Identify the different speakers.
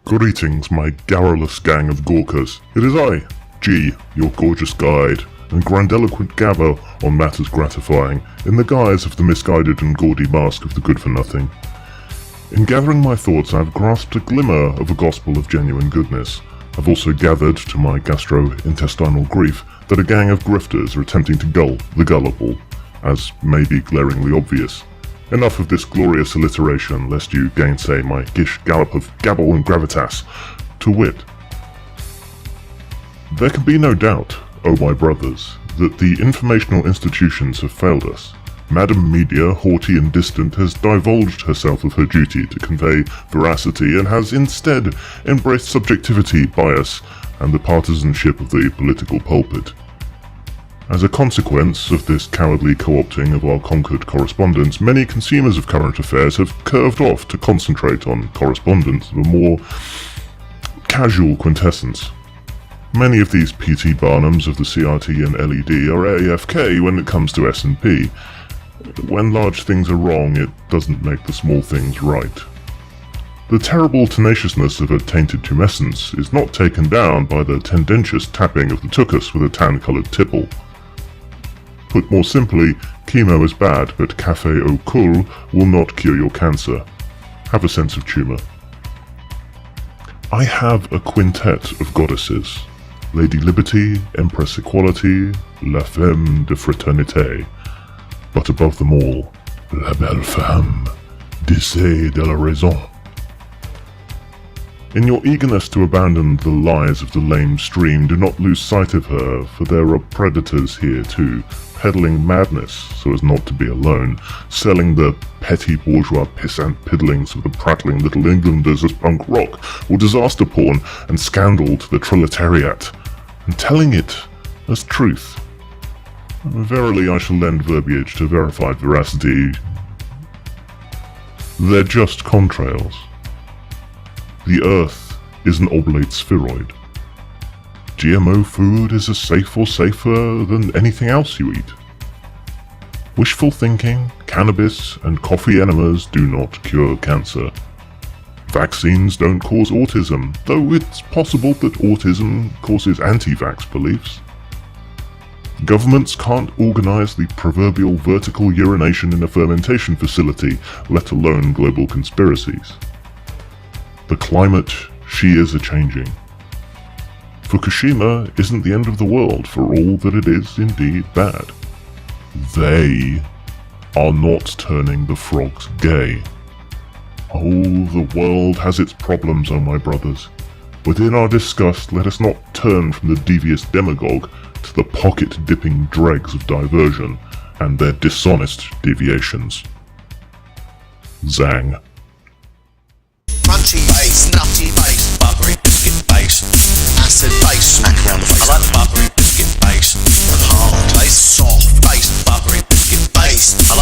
Speaker 1: Greetings, my garrulous gang of gawkers. It is I, G, your gorgeous guide, and grandiloquent gabber on matters gratifying, in the guise of the misguided and gaudy mask of the good-for-nothing. In gathering my thoughts, I have grasped a glimmer of a gospel of genuine goodness. I've also gathered, to my gastro-intestinal grief, that a gang of grifters are attempting to gull the gullible, as may be glaringly obvious. Enough of this glorious alliteration, lest you gainsay my gish gallop of gabble and gravitas. To wit, there can be no doubt, O my brothers, that the informational institutions have failed us. Madam Media, haughty and distant, has divulged herself of her duty to convey veracity and has instead embraced subjectivity, bias, and the partisanship of the political pulpit. As a consequence of this cowardly co-opting of our conquered correspondence, many consumers of current affairs have curved off to concentrate on correspondence of a more casual quintessence. Many of these P.T. Barnums of the CRT and LED are AFK when it comes to S&P. When large things are wrong, it doesn't make the small things right. The terrible tenaciousness of a tainted tumescence is not taken down by the tendentious tapping of the tuchus with a tan-coloured tipple. Put more simply, chemo is bad, but café au cool will not cure your cancer. Have a sense of humour. I have a quintet of goddesses. Lady Liberty, Empress Equality, La Femme de Fraternité. But above them all, La Belle Femme, Dissay de la Raison. In your eagerness to abandon the lies of the lame stream, do not lose sight of her, for there are predators here too, peddling madness so as not to be alone, selling the petty bourgeois pissant piddlings of the prattling little Englanders as punk rock, or disaster porn and scandal to the proletariat, and telling it as truth. Verily I shall lend verbiage to verified veracity. They're just contrails. The Earth is an oblate spheroid. GMO food is as safe or safer than anything else you eat. Wishful thinking, cannabis, and coffee enemas do not cure cancer. Vaccines don't cause autism, though it's possible that autism causes anti-vax beliefs. Governments can't organize the proverbial vertical urination in a fermentation facility, let alone global conspiracies. The climate, she is a-changing. Fukushima isn't the end of the world, for all that it is indeed bad. They are not turning the frogs gay. Oh, the world has its problems, oh my brothers. But in our disgust, let us not turn from the devious demagogue to the pocket-dipping dregs of diversion and their dishonest deviations. Zang.
Speaker 2: Crunchy base, nutty base, buttery biscuit base, acid base, smack round the face. I like the buttery biscuit base, and hard base, soft base, buttery biscuit base. I